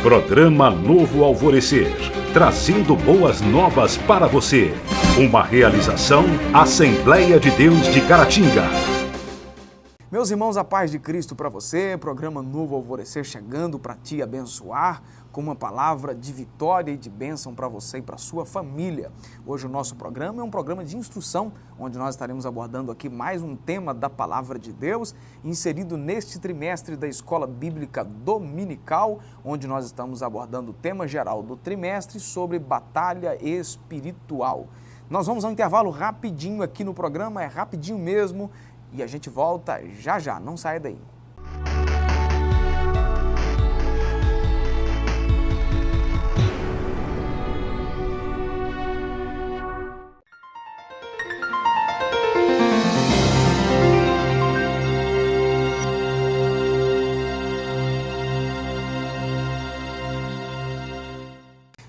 Programa Novo Alvorecer, trazendo boas novas para você. Uma realização Assembleia de Deus de Caratinga. Meus irmãos, a paz de Cristo para você, programa Novo Alvorecer chegando para te abençoar com uma palavra de vitória e de bênção para você e para sua família. Hoje o nosso programa é um programa de instrução, onde nós estaremos abordando aqui mais um tema da Palavra de Deus, inserido neste trimestre da Escola Bíblica Dominical, onde nós estamos abordando o tema geral do trimestre sobre batalha espiritual. Nós vamos a um intervalo rapidinho aqui no programa, é rapidinho mesmo, e a gente volta já já, não saia daí.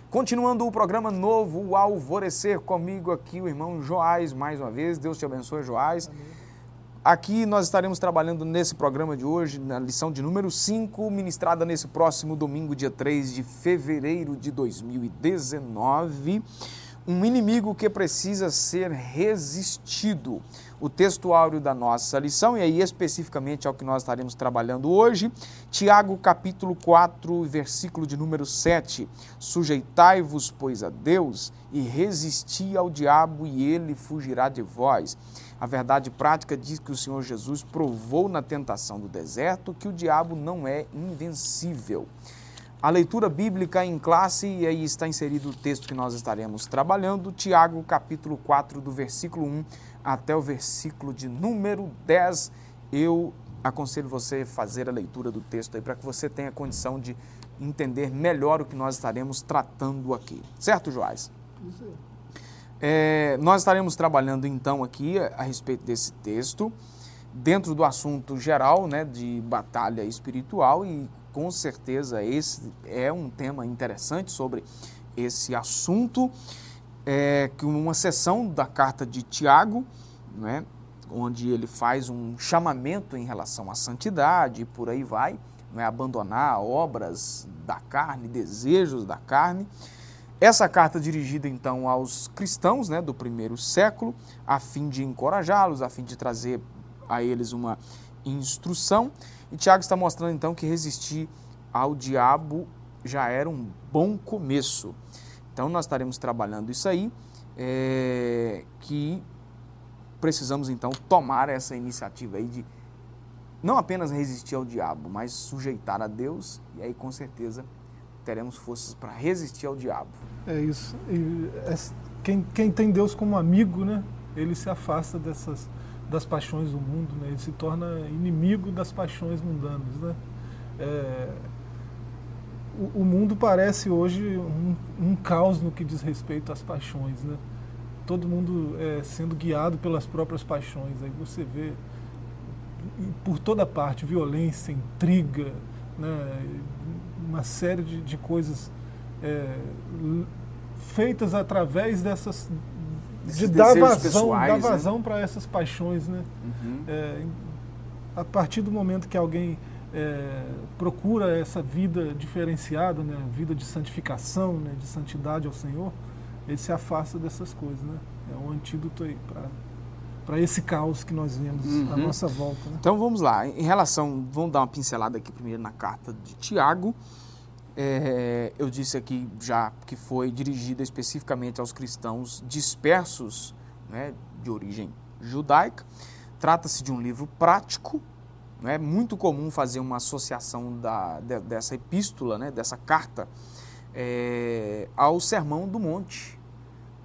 Continuando o programa Novo, o Alvorecer, comigo aqui o irmão Joás, mais uma vez. Deus te abençoe, Joás. Amém. Aqui nós estaremos trabalhando nesse programa de hoje, na lição de número 5, ministrada nesse próximo domingo, dia 3 de fevereiro de 2019. Um inimigo que precisa ser resistido. O texto áureo da nossa lição, e aí especificamente ao que nós estaremos trabalhando hoje, Tiago capítulo 4, versículo de número 7. Sujeitai-vos, pois, a Deus, e resisti ao diabo, e ele fugirá de vós. A verdade prática diz que o Senhor Jesus provou na tentação do deserto que o diabo não é invencível. A leitura bíblica em classe, e aí está inserido o texto que nós estaremos trabalhando, Tiago capítulo 4, do versículo 1 até o versículo de número 10. Eu aconselho você a fazer a leitura do texto aí para que você tenha condição de entender melhor o que nós estaremos tratando aqui. Certo, Joás? Isso aí. Nós estaremos trabalhando então aqui a respeito desse texto, dentro do assunto geral, né, de batalha espiritual, e com certeza esse é um tema interessante sobre esse assunto, que uma seção da carta de Tiago, né, onde ele faz um chamamento em relação à santidade e por aí vai, né, abandonar obras da carne, desejos da carne. Essa carta é dirigida então aos cristãos, né, do primeiro século, a fim de encorajá-los, a fim de trazer a eles uma instrução. E Tiago está mostrando então que resistir ao diabo já era um bom começo. Então nós estaremos trabalhando isso aí, que precisamos então tomar essa iniciativa aí de não apenas resistir ao diabo, mas sujeitar a Deus, e aí com certeza teremos forças para resistir ao diabo. É isso. E quem tem Deus como amigo, né, ele se afasta das paixões do mundo, né? Ele se torna inimigo das paixões mundanas, né? O mundo parece hoje um caos no que diz respeito às paixões, né? Todo mundo sendo guiado pelas próprias paixões. Aí você vê por toda parte violência, intriga, né? Uma série de coisas feitas através dessas... de dar vazão, né, para essas paixões, né? Uhum. A partir do momento que alguém procura essa vida diferenciada, né, vida de santificação, né, de santidade ao Senhor, ele se afasta dessas coisas, né? É um antídoto aí para esse caos que nós vemos à nossa volta, né? Então vamos lá, vamos dar uma pincelada aqui primeiro na carta de Tiago. Eu disse aqui já que foi dirigida especificamente aos cristãos dispersos, né, de origem judaica. Trata-se de um livro prático. É muito comum fazer uma associação dessa epístola, né, dessa carta, ao Sermão do Monte,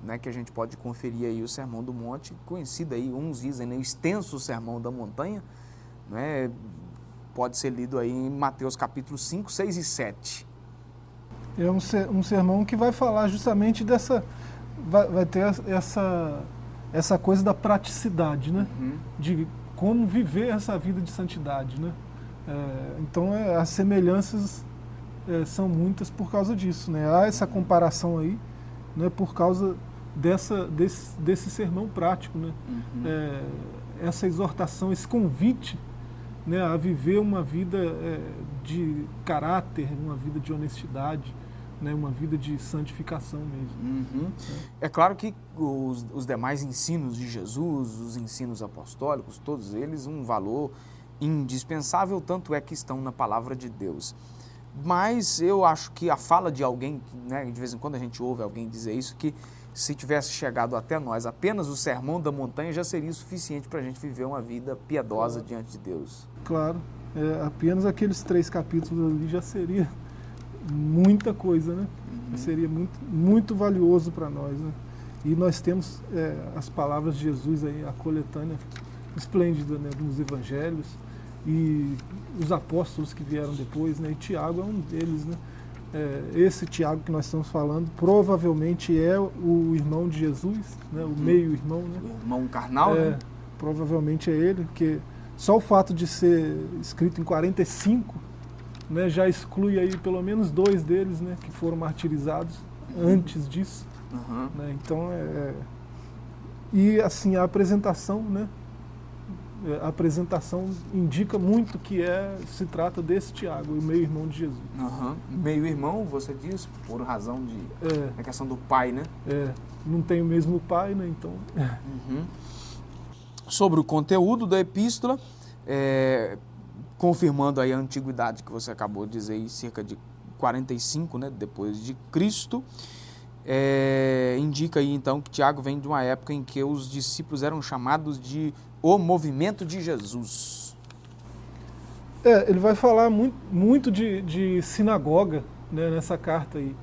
né, que a gente pode conferir aí o Sermão do Monte, conhecido aí, uns dizem, né, o extenso Sermão da Montanha, né, pode ser lido aí em Mateus capítulo 5, 6 e 7. É um sermão que vai falar justamente dessa... Vai ter essa coisa da praticidade, né? Uhum. De como viver essa vida de santidade, né? Então as semelhanças são muitas por causa disso, né? Há essa comparação aí, né, por causa desse sermão prático, né? Uhum. Essa exortação, esse convite né, a viver uma vida de caráter, uma vida de honestidade, né, uma vida de santificação mesmo. É claro que os demais ensinos de Jesus, os ensinos apostólicos, todos eles um valor indispensável, tanto é que estão na palavra de Deus. Mas eu acho que a fala de alguém, né, de vez em quando a gente ouve alguém dizer isso, que se tivesse chegado até nós apenas o sermão da montanha já seria suficiente para a gente viver uma vida piedosa diante de Deus. Claro, apenas aqueles 3 capítulos ali já seria muita coisa, né? Seria muito, muito valioso para nós, né? E nós temos as palavras de Jesus aí, a coletânea esplêndida, né, dos evangelhos, e os apóstolos que vieram depois, né? E Tiago é um deles, né? Esse Tiago que nós estamos falando provavelmente é o irmão de Jesus, né? O meio-irmão, né? O irmão carnal, né? Provavelmente é ele, porque só o fato de ser escrito em 45, né, já exclui aí pelo menos 2 deles, né, que foram martirizados antes disso. Né? Então, e assim, a apresentação, né, a apresentação indica muito que se trata desse Tiago, o meio-irmão de Jesus. Meio-irmão, você diz, por razão da questão do pai, né? Não tem o mesmo pai, né, então... Sobre o conteúdo da epístola, confirmando aí a antiguidade que você acabou de dizer, cerca de 45, né, depois de Cristo, indica aí então que Tiago vem de uma época em que os discípulos eram chamados de o movimento de Jesus. Ele vai falar muito de sinagoga, né, nessa carta aí.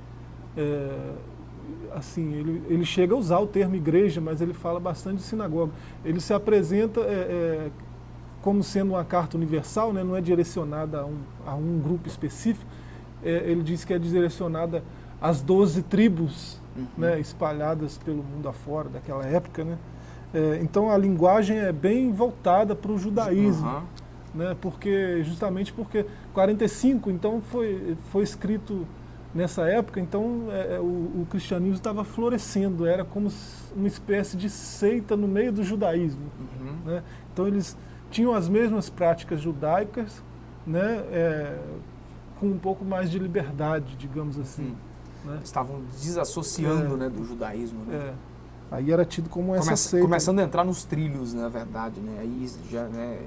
Assim, ele chega a usar o termo igreja, mas ele fala bastante de sinagoga. Ele se apresenta como sendo uma carta universal, né, não é direcionada a um grupo específico. Ele diz que é direcionada às 12 tribos, né, espalhadas pelo mundo afora daquela época, né? Então a linguagem é bem voltada para o judaísmo, né, justamente porque 45, então foi escrito nessa época, então o cristianismo estava florescendo, era como uma espécie de seita no meio do judaísmo, né? Então eles tinham as mesmas práticas judaicas, né, com um pouco mais de liberdade, digamos assim. Né? Estavam desassociando, né, do judaísmo. Né? Aí era tido como essa seita. Começando a entrar nos trilhos, na verdade, né? Aí já, né,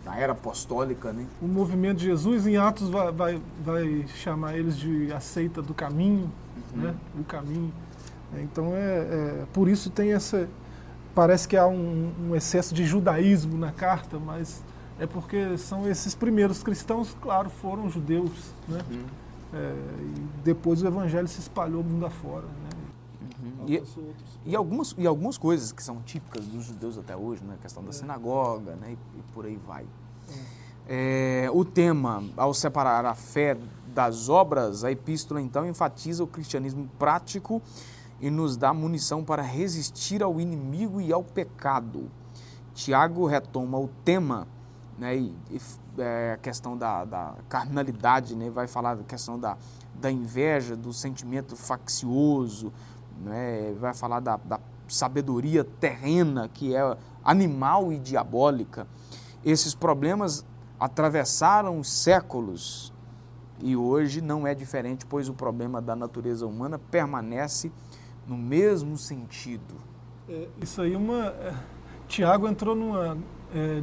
na era apostólica, né? O movimento de Jesus, em Atos, vai chamar eles de a seita do caminho, né? O caminho. Então, por isso tem parece que há um excesso de judaísmo na carta, mas é porque são esses primeiros cristãos, claro, foram judeus, né? E depois o evangelho se espalhou mundo afora, né? E algumas coisas que são típicas dos judeus até hoje, né? A questão da sinagoga, né? E por aí vai. O tema, ao separar a fé das obras, a epístola então enfatiza o cristianismo prático e nos dá munição para resistir ao inimigo e ao pecado. Tiago retoma o tema, né, a questão da carnalidade, né, vai falar da questão da inveja, do sentimento faccioso, né, vai falar da sabedoria terrena, que é animal e diabólica. Esses problemas atravessaram os séculos e hoje não é diferente, pois o problema da natureza humana permanece no mesmo sentido. Isso aí Tiago entrou numa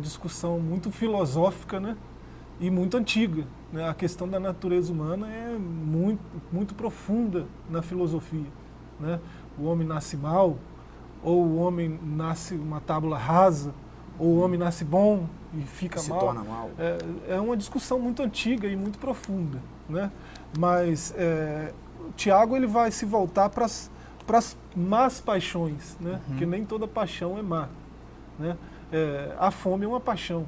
discussão muito filosófica, né, e muito antiga, né? A questão da natureza humana é muito, muito profunda na filosofia, né? O homem nasce mal, ou o homem nasce uma tábula rasa, ou o homem nasce bom e fica mal. Se torna mal. É uma discussão muito antiga e muito profunda, né? Mas Tiago ele vai se voltar para as más paixões, né? Porque nem toda paixão é má, né? A fome é uma paixão,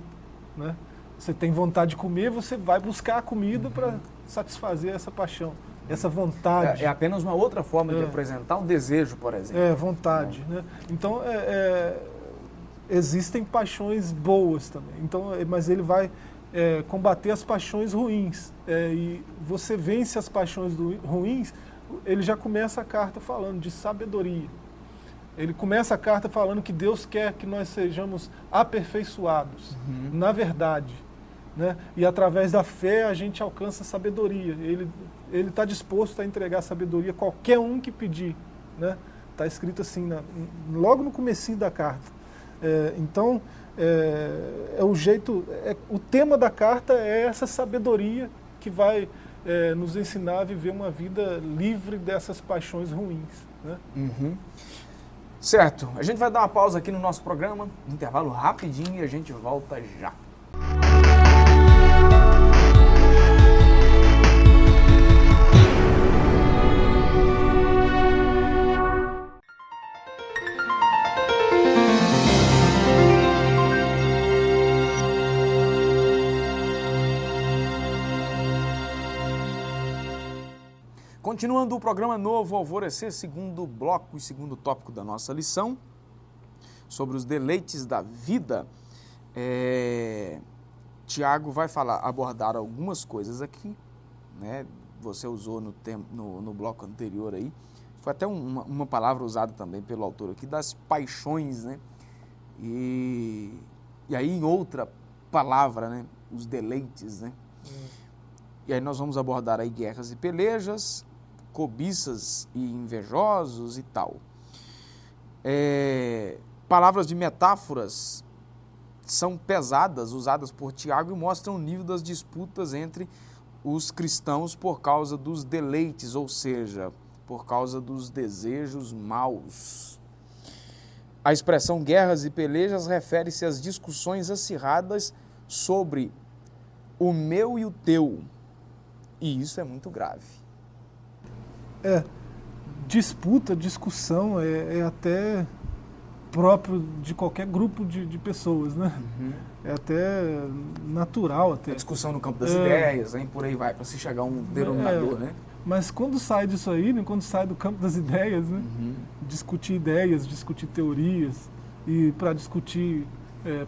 né? Você tem vontade de comer, você vai buscar a comida para satisfazer essa paixão, essa vontade. É apenas uma outra forma de apresentar um desejo, por exemplo. Vontade, né? Então, existem paixões boas também. Então, mas ele vai combater as paixões ruins. E você vence as paixões ruins, ele já começa a carta falando de sabedoria. Ele começa a carta falando que Deus quer que nós sejamos aperfeiçoados na verdade, né? E através da fé a gente alcança a sabedoria. Ele está disposto a entregar sabedoria a qualquer um que pedir, né? Está escrito assim, logo no comecinho da carta. Então, o tema da carta é essa sabedoria que vai nos ensinar a viver uma vida livre dessas paixões ruins, né? Certo, a gente vai dar uma pausa aqui no nosso programa, um intervalo rapidinho e a gente volta já. Continuando o programa Novo Alvorecer, segundo bloco e segundo tópico da nossa lição, sobre os deleites da vida, Tiago vai abordar algumas coisas aqui, né? Você usou no bloco anterior aí, foi até uma palavra usada também pelo autor aqui, das paixões, né? E aí em outra palavra, né? Os deleites, né? E aí nós vamos abordar aí guerras e pelejas, cobiças e invejosos e tal. Palavras de metáforas são pesadas, usadas por Tiago, e mostram o nível das disputas entre os cristãos por causa dos deleites, ou seja, por causa dos desejos maus. A expressão guerras e pelejas refere-se às discussões acirradas sobre o meu e o teu, e isso é muito grave. Disputa, discussão é até próprio de qualquer grupo de pessoas, né? É até natural. Até. A discussão no campo das ideias, hein? Por aí vai, para se chegar a um denominador, né? Mas quando sai disso aí, né? Quando sai do campo das ideias, né? Discutir ideias, discutir teorias, e para discutir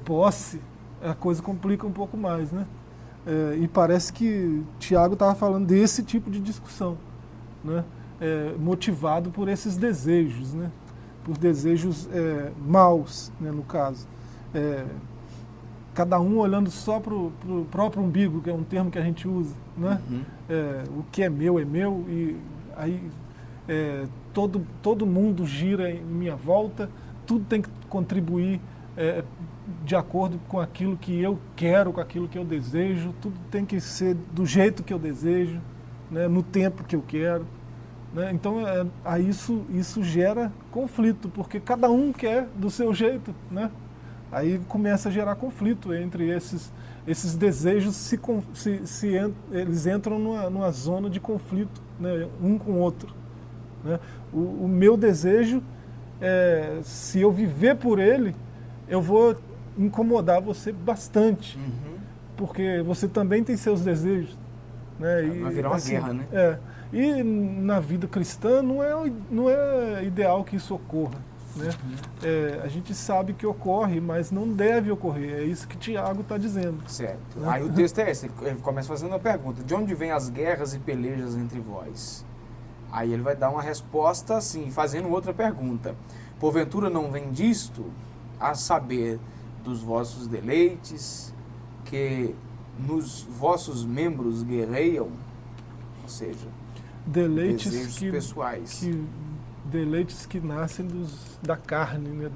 posse, a coisa complica um pouco mais, né? E parece que Tiago estava falando desse tipo de discussão, né? Motivado por esses desejos, né? Por desejos maus, né, no caso. Cada um olhando só para o próprio umbigo, que é um termo que a gente usa, né? O que é meu, e aí todo mundo gira em minha volta, tudo tem que contribuir de acordo com aquilo que eu quero, com aquilo que eu desejo, tudo tem que ser do jeito que eu desejo, né, no tempo que eu quero. Né? Então, aí isso gera conflito, porque cada um quer do seu jeito, né? Aí começa a gerar conflito entre esses desejos, eles entram numa zona de conflito, né, um com o outro. Né? O meu desejo, se eu viver por ele, eu vou incomodar você bastante, porque você também tem seus desejos. Né? Vai virar uma guerra, né? E na vida cristã não é ideal que isso ocorra. Né? A gente sabe que ocorre, mas não deve ocorrer. É isso que Tiago está dizendo. Certo. Né? Aí o texto é esse, ele começa fazendo uma pergunta: de onde vêm as guerras e pelejas entre vós? Aí ele vai dar uma resposta assim, fazendo outra pergunta: porventura não vem disto, a saber, dos vossos deleites, que nos vossos membros guerreiam? Ou seja, deleites pessoais. Deleites que nascem da carne, né?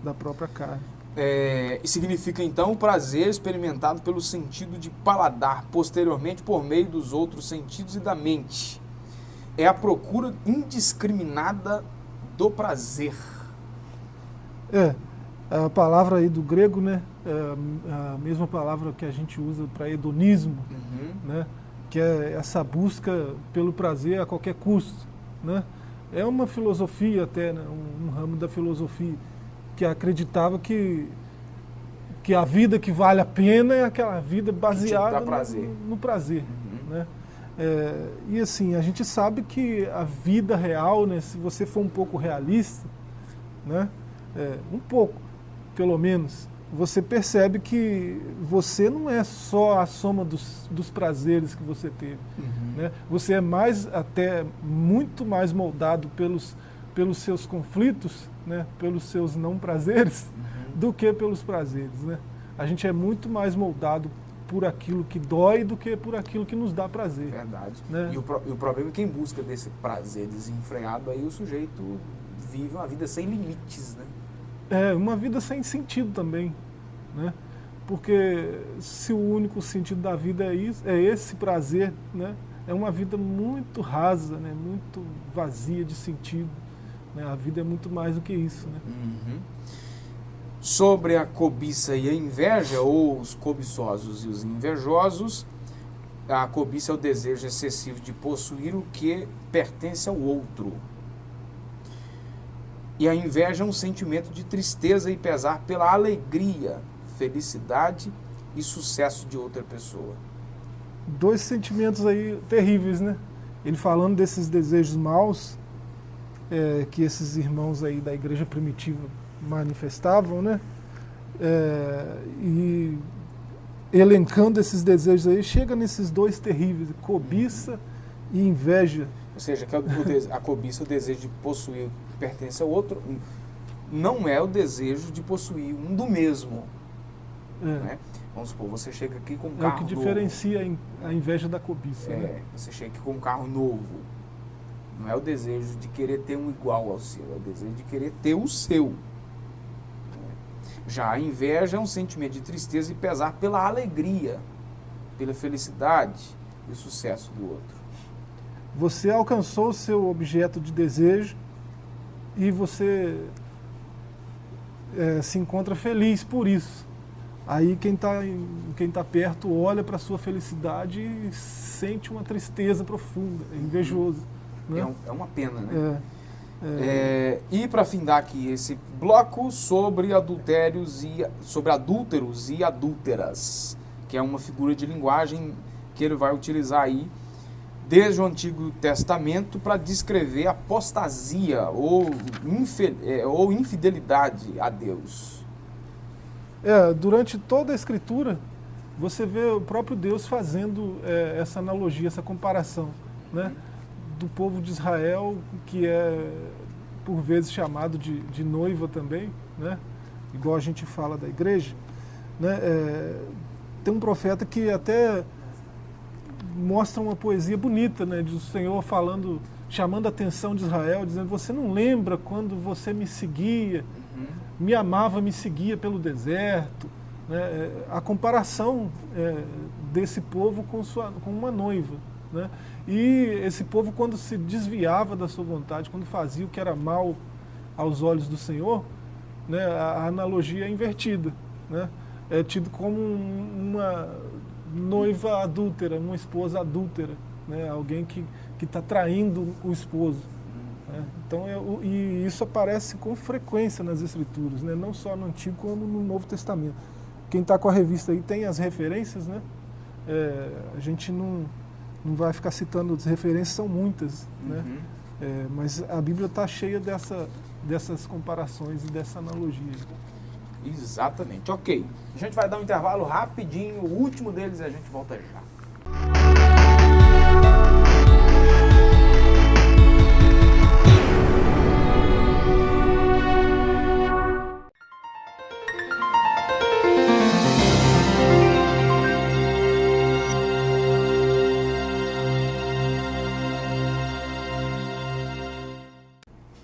Da própria carne. E significa então o prazer experimentado pelo sentido de paladar, posteriormente por meio dos outros sentidos e da mente. É a procura indiscriminada do prazer. A palavra aí do grego, né? A mesma palavra que a gente usa para hedonismo, né? Que é essa busca pelo prazer a qualquer custo, né? É uma filosofia até, né? Um ramo da filosofia que acreditava que a vida que vale a pena é aquela vida baseada no prazer. Né? E assim, a gente sabe que a vida real, né, se você for um pouco realista, né, um pouco, pelo menos, você percebe que você não é só a soma dos prazeres que você teve. Né? Você é muito mais moldado pelos seus conflitos, né, pelos seus não prazeres do que pelos prazeres, né? A gente é muito mais moldado por aquilo que dói do que por aquilo que nos dá prazer. Verdade. Né? E o problema é que, em busca desse prazer desenfreado, aí o sujeito vive uma vida sem limites, né? É, uma vida sem sentido também, né? Porque se o único sentido da vida é esse prazer, né? É uma vida muito rasa, né? Muito vazia de sentido, né? A vida é muito mais do que isso, né? Sobre a cobiça e a inveja, ou os cobiçosos e os invejosos, a cobiça é o desejo excessivo de possuir o que pertence ao outro. E a inveja é um sentimento de tristeza e pesar pela alegria, felicidade e sucesso de outra pessoa. Dois sentimentos aí terríveis, né? Ele falando desses desejos maus que esses irmãos aí da igreja primitiva manifestavam, né? E elencando esses desejos aí, chega nesses dois terríveis, cobiça e inveja. Ou seja, que a cobiça, o desejo de possuir o que pertence ao outro, não é o desejo de possuir um do mesmo. Né? Vamos supor, você chega aqui com um carro novo. É o que novo. diferencia a inveja da cobiça. Né? Você chega aqui com um carro novo. Não é o desejo de querer ter um igual ao seu, é o desejo de querer ter o seu. Já a inveja é um sentimento de tristeza e pesar pela alegria, pela felicidade e o sucesso do outro. Você alcançou o seu objeto de desejo e você se encontra feliz por isso. Aí quem tá perto olha para a sua felicidade e sente uma tristeza profunda, é invejoso. Né? É uma pena, né? E para findar aqui esse bloco sobre adúlteros e adúlteras, que é uma figura de linguagem que ele vai utilizar aí desde o Antigo Testamento para descrever apostasia ou infidelidade a Deus. Durante toda a Escritura, você vê o próprio Deus fazendo essa analogia, essa comparação, né? Do povo de Israel, que é por vezes chamado de noiva também, né? Igual a gente fala da igreja, né? Tem um profeta que até mostra uma poesia bonita, né? Do Senhor falando, chamando a atenção de Israel, dizendo: você não lembra quando você me seguia, me amava, me seguia pelo deserto, né? A comparação desse povo com uma noiva, né? E esse povo, quando se desviava da sua vontade, quando fazia o que era mal aos olhos do Senhor, né, a analogia é invertida, né? É tido como uma noiva adúltera, uma esposa adúltera, né? Alguém que está traindo o esposo. Né? Então, e isso aparece com frequência nas Escrituras, né? Não só no Antigo como no Novo Testamento. Quem está com a revista aí tem as referências, né? A gente não vai ficar citando as referências, são muitas, né? Mas a Bíblia está cheia dessas comparações e dessa analogia. Exatamente, ok. A gente vai dar um intervalo rapidinho, o último deles, e a gente volta já.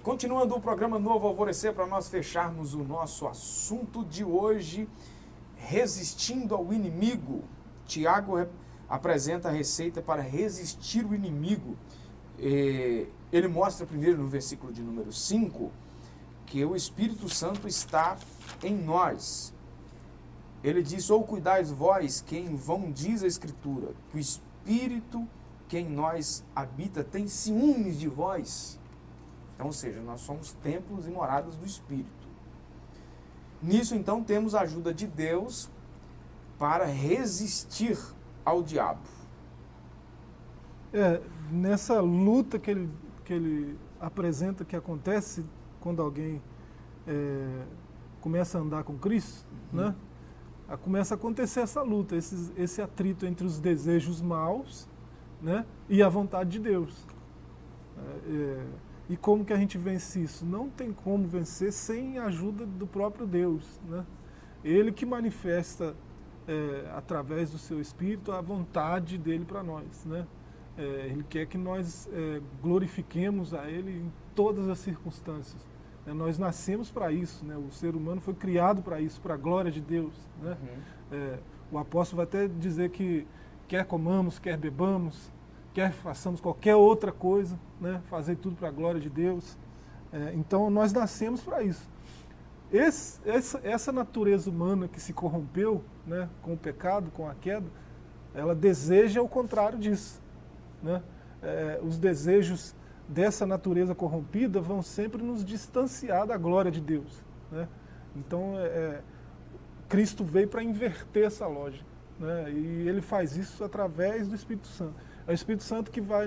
Continuando o programa Novo Alvorecer, para nós fecharmos o nosso assunto de hoje, resistindo ao inimigo. Tiago apresenta a receita para resistir o inimigo. Ele mostra primeiro no versículo de número 5, que o Espírito Santo está em nós. Ele diz: ou cuidais vós, que em vão diz a Escritura, que o Espírito que em nós habita tem ciúmes de vós. Então, ou seja, nós somos templos e moradas do Espírito. Nisso, então, temos a ajuda de Deus para resistir ao diabo. Nessa luta que ele apresenta, que acontece quando alguém começa a andar com Cristo, né? Começa a acontecer essa luta, esse atrito entre os desejos maus, né? E a vontade de Deus. E como que a gente vence isso? Não tem como vencer sem a ajuda do próprio Deus, né? Ele que manifesta através do seu Espírito a vontade dele para nós, né? Ele quer que nós glorifiquemos a Ele em todas as circunstâncias. Nós nascemos para isso, né? O ser humano foi criado para isso, para a glória de Deus, né? O apóstolo vai até dizer que quer comamos, quer bebamos, quer façamos qualquer outra coisa, né? Fazer tudo para a glória de Deus. Então nós nascemos para isso. Essa natureza humana que se corrompeu, né, com o pecado, com a queda, ela deseja o contrário disso, né? Os desejos dessa natureza corrompida vão sempre nos distanciar da glória de Deus, né? Então, Cristo veio para inverter essa lógica, né? E Ele faz isso através do Espírito Santo. É o Espírito Santo que vai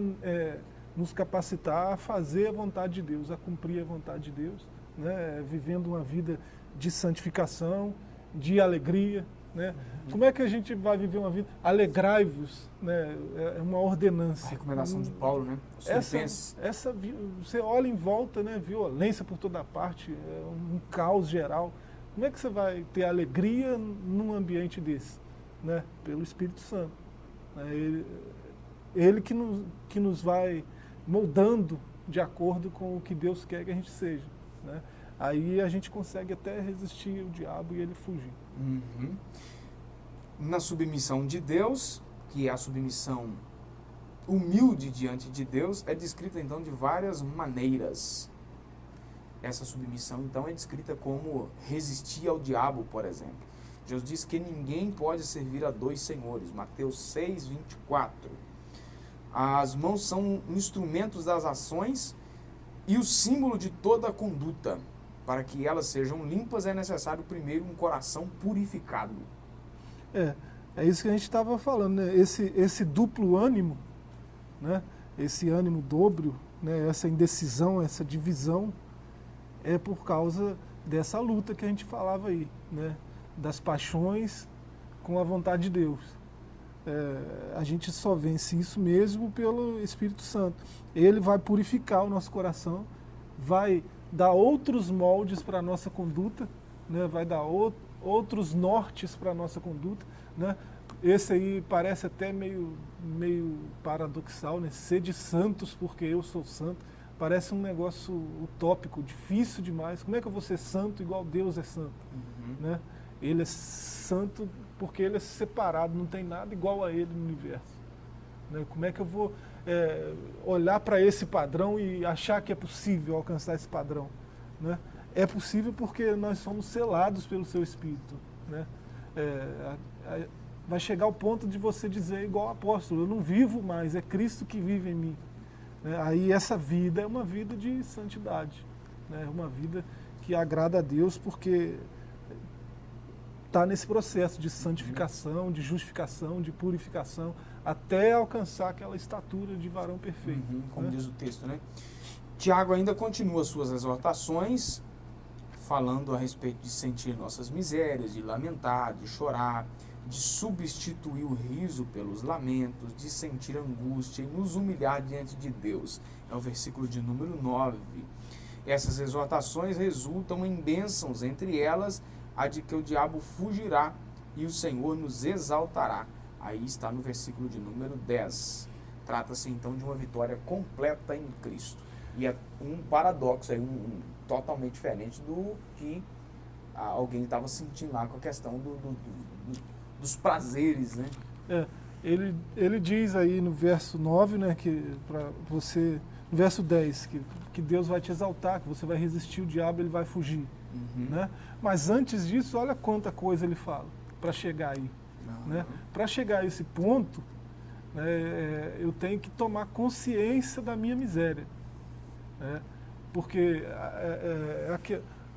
nos capacitar a fazer a vontade de Deus, a cumprir a vontade de Deus, né? Vivendo uma vida de santificação, de alegria, né? Como é que a gente vai viver uma vida? Alegrai-vos, né? É uma ordenança. A recomendação de Paulo, né? Você olha em volta, né? Violência por toda parte, um caos geral. Como é que você vai ter alegria num ambiente desse, né? Pelo Espírito Santo. Ele que nos vai moldando de acordo com o que Deus quer que a gente seja, né? Aí a gente consegue até resistir ao diabo e ele fugir. Na submissão de Deus, que é a submissão humilde diante de Deus, é descrita então de várias maneiras. Essa submissão então é descrita como resistir ao diabo, por exemplo. Jesus diz que ninguém pode servir a dois senhores, Mateus 6, 24. As mãos são instrumentos das ações e o símbolo de toda a conduta. Para que elas sejam limpas é necessário primeiro um coração purificado. É isso que a gente estava falando, né? Esse duplo ânimo, né? Esse ânimo dobro, né? Essa indecisão, essa divisão, é por causa dessa luta que a gente falava aí, né? Das paixões com a vontade de Deus. A gente só vence isso mesmo pelo Espírito Santo. Ele vai purificar o nosso coração, vai dar outros moldes para a nossa conduta, né? Vai dar outros nortes para a nossa conduta, né? Esse aí parece até meio paradoxal, né? Sede santos porque eu sou santo. Parece um negócio utópico, difícil demais. Como é que eu vou ser santo igual Deus é santo? Né? Ele é santo porque ele é separado, não tem nada igual a ele no universo. Né? Como é que eu vou olhar para esse padrão e achar que é possível alcançar esse padrão? Né? É possível porque nós somos selados pelo seu Espírito. Né? Vai chegar ao ponto de você dizer igual o apóstolo, eu não vivo mais, é Cristo que vive em mim. Né? Aí essa vida é uma vida de santidade, né? Uma vida que agrada a Deus porque está nesse processo de santificação, de justificação, de purificação, até alcançar aquela estatura de varão perfeito. Como diz o texto, né? Tiago ainda continua suas exortações, falando a respeito de sentir nossas misérias, de lamentar, de chorar, de substituir o riso pelos lamentos, de sentir angústia e nos humilhar diante de Deus. É o versículo de número 9. Essas exortações resultam em bênçãos, entre elas a de que o diabo fugirá e o Senhor nos exaltará. Aí está no versículo de número 10. Trata-se então de uma vitória completa em Cristo. E é um paradoxo, totalmente diferente do que alguém estava sentindo lá com a questão dos prazeres, né? Ele diz aí no verso 9, né, que para você, no verso 10, que Deus vai te exaltar, que você vai resistir o diabo, ele vai fugir. Né? Mas antes disso, olha quanta coisa ele fala para chegar aí. Né? Para chegar a esse ponto, né, eu tenho que tomar consciência da minha miséria. Né? Porque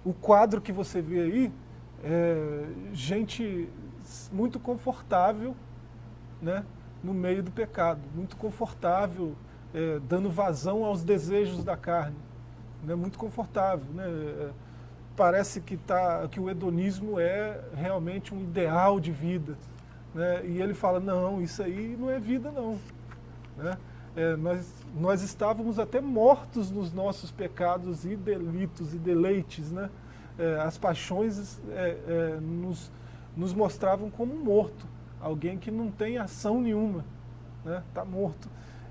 o quadro que você vê aí é gente muito confortável, né, no meio do pecado, muito confortável, dando vazão aos desejos da carne, né, muito confortável, né, parece que o hedonismo é realmente um ideal de vida, né, e ele fala, não, isso aí não é vida não, né, Nós estávamos até mortos nos nossos pecados e delitos e deleites, né? As paixões nos mostravam como morto, alguém que não tem ação nenhuma, né? Está morto.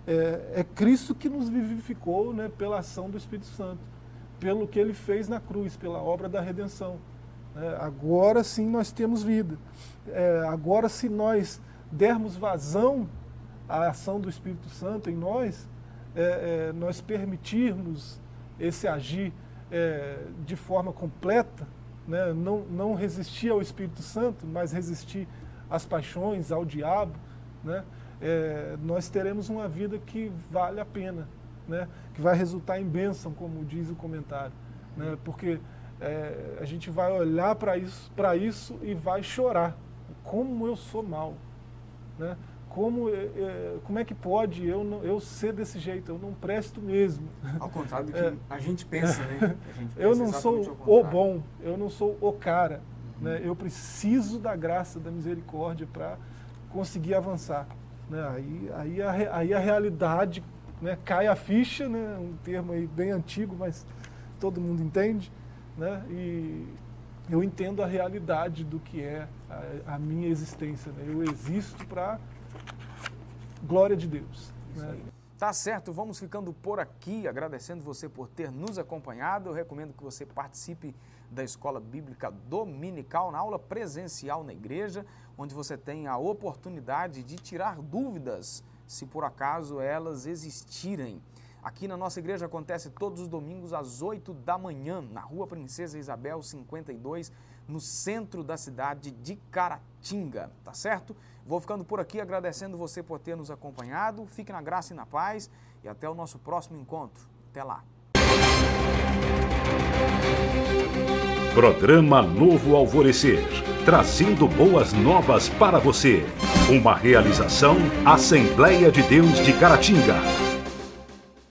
É Cristo que nos vivificou, né, pela ação do Espírito Santo, pelo que Ele fez na cruz, pela obra da redenção. Agora sim nós temos vida. Agora, se nós dermos vazão à ação do Espírito Santo em nós, nós permitirmos esse agir de forma completa, né? Não resistir ao Espírito Santo, mas resistir às paixões, ao diabo, né? Nós teremos uma vida que vale a pena, né? Que vai resultar em bênção, como diz o comentário, né? Porque a gente vai olhar para isso e vai chorar. Como eu sou mau, né? Como é que pode eu ser desse jeito? Eu não presto mesmo. Ao contrário do que a gente pensa, né? Eu não sou o bom, eu não sou o cara, né? Eu preciso da graça, da misericórdia para conseguir avançar, né? Aí a realidade, né, cai a ficha, né? Um termo aí bem antigo, mas todo mundo entende, né? E eu entendo a realidade do que é a minha existência, né? Eu existo para glória de Deus, né? Tá certo, vamos ficando por aqui, agradecendo você por ter nos acompanhado. Eu recomendo que você participe da Escola Bíblica Dominical, na aula presencial na igreja, onde você tem a oportunidade de tirar dúvidas, se por acaso elas existirem. Aqui na nossa igreja acontece todos os domingos às 8 da manhã, na Rua Princesa Isabel 52, no centro da cidade de Caratinga, tá certo? Vou ficando por aqui agradecendo você por ter nos acompanhado. Fique na graça e na paz e até o nosso próximo encontro. Até lá. Programa Novo Alvorecer, trazendo boas novas para você. Uma realização Assembleia de Deus de Caratinga.